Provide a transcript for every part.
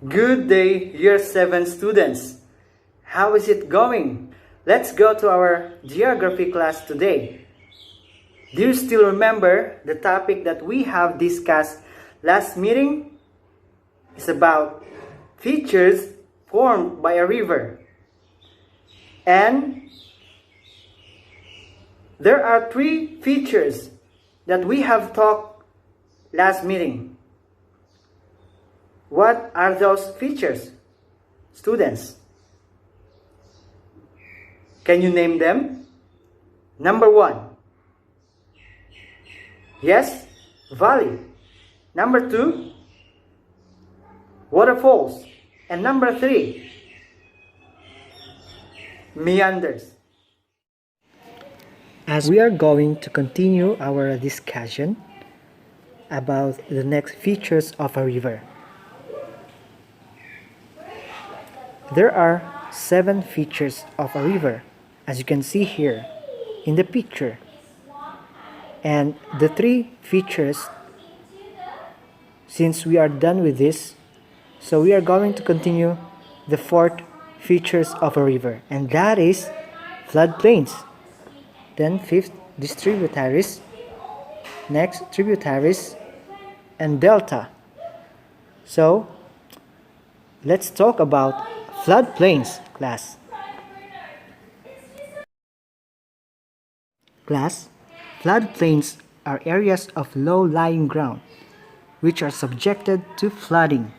Good day, Year 7 students. How is it going? Let's go to our geography class today. Do you still remember the topic that we have discussed last meeting? It's about features formed by a river. And there are three features that we have talked last meeting. What are those features, students? Can you name them? Number 1. Yes, valley. Number 2, waterfalls. And number 3, meanders. As we are going to continue our discussion about the next features of a river, there are 7 features of a river, as you can see here in the picture. And the 3 features, since we are done with this, so we are going to continue the 4th features of a river, and that is floodplains. Then 5th, distributaries. Next, tributaries and delta. So let's talk about floodplains, class. Floodplains are areas of low-lying ground which are subjected to flooding.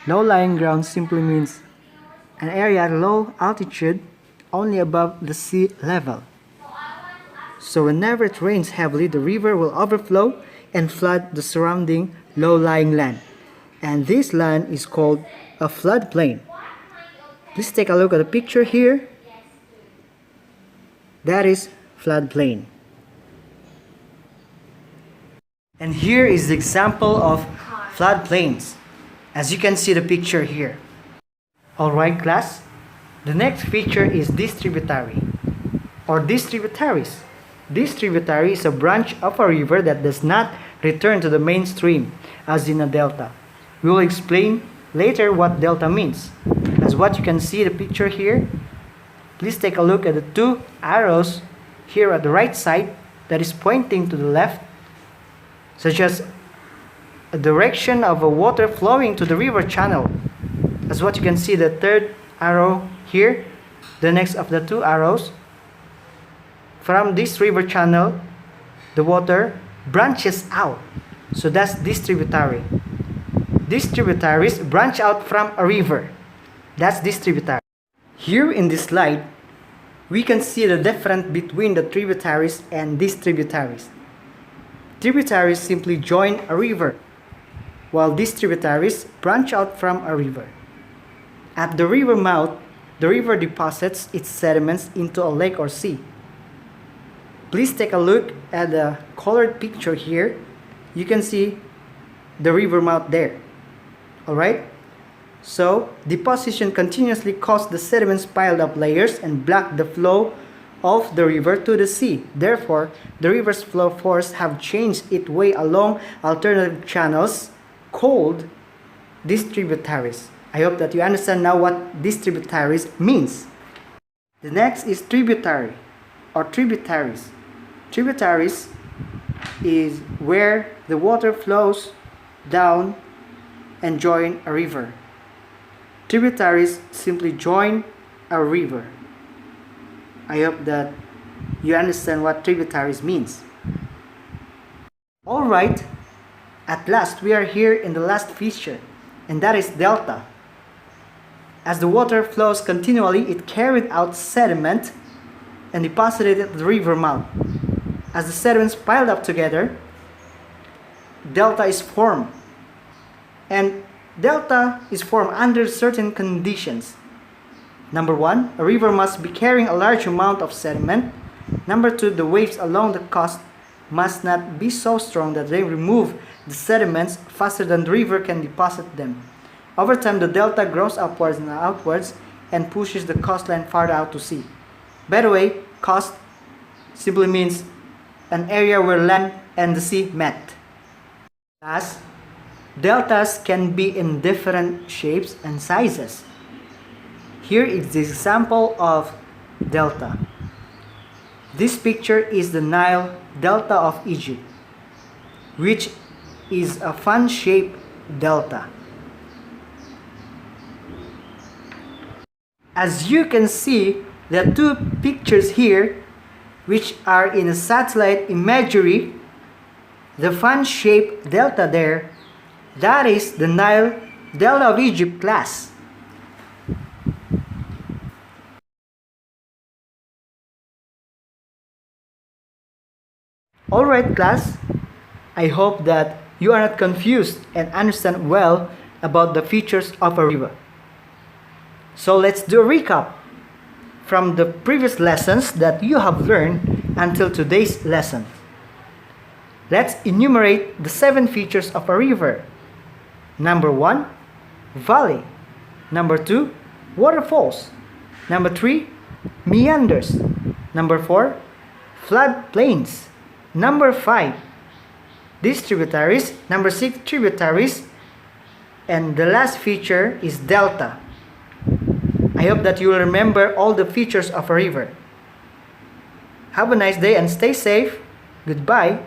Low-lying ground simply means an area at low altitude, only above the sea level. So whenever it rains heavily, the river will overflow and flood the surrounding low-lying land. And this land is called a floodplain. Please take a look at the picture here. That is floodplain. And here is the example of floodplains, as you can see the picture here. Alright, class, the next feature is distributary or distributaries. Distributary is a branch of a river that does not return to the main stream, as in a delta. We will explain later what delta means. As what you can see the picture here, please take a look at the 2 arrows here at the right side that is pointing to the left, such as a direction of a water flowing to the river channel. As what you can see, the 3rd arrow here, the next of the 2 arrows. From this river channel, the water branches out. So that's distributary. Distributaries branch out from a river. That's distributary. Here in this slide, we can see the difference between the tributaries and distributaries. Tributaries simply join a river, while distributaries branch out from a river. At the river mouth, the river deposits its sediments into a lake or sea. Please take a look at the colored picture here. You can see the river mouth there. Alright? So, deposition continuously caused the sediments piled up layers and blocked the flow of the river to the sea. Therefore, the river's flow force have changed its way along alternative channels called distributaries. I hope that you understand now what distributaries means. The next is tributary or tributaries. Tributaries is where the water flows down and join a river. Tributaries simply join a river. I hope that you understand what tributaries means. Alright, at last we are here in the last feature, and that is delta. As the water flows continually, it carried out sediment and deposited it at the river mouth. As the sediments piled up together, delta is formed. And delta is formed under certain conditions. Number 1, a river must be carrying a large amount of sediment. Number 2, the waves along the coast must not be so strong that they remove the sediments faster than the river can deposit them. Over time, the delta grows upwards and outwards and pushes the coastline farther out to sea. By the way, coast simply means an area where land and the sea met. Thus, deltas can be in different shapes and sizes. Here is the example of delta. This picture is the Nile Delta of Egypt, which is a fan-shaped delta. As you can see, the two pictures here, which are in a satellite imagery, the fan-shaped delta there, that is the Nile Delta of Egypt class. Alright class, I hope that you are not confused and understand well about the features of a river. So let's do a recap from the previous lessons that you have learned until today's lesson. Let's enumerate the 7 features of a river. Number 1, valley. Number 2, waterfalls. Number 3, meanders. Number 4, floodplains. Number 5, distributaries. Number 6, tributaries. And the last feature is delta. I hope that you will remember all the features of a river. Have a nice day and stay safe. Goodbye.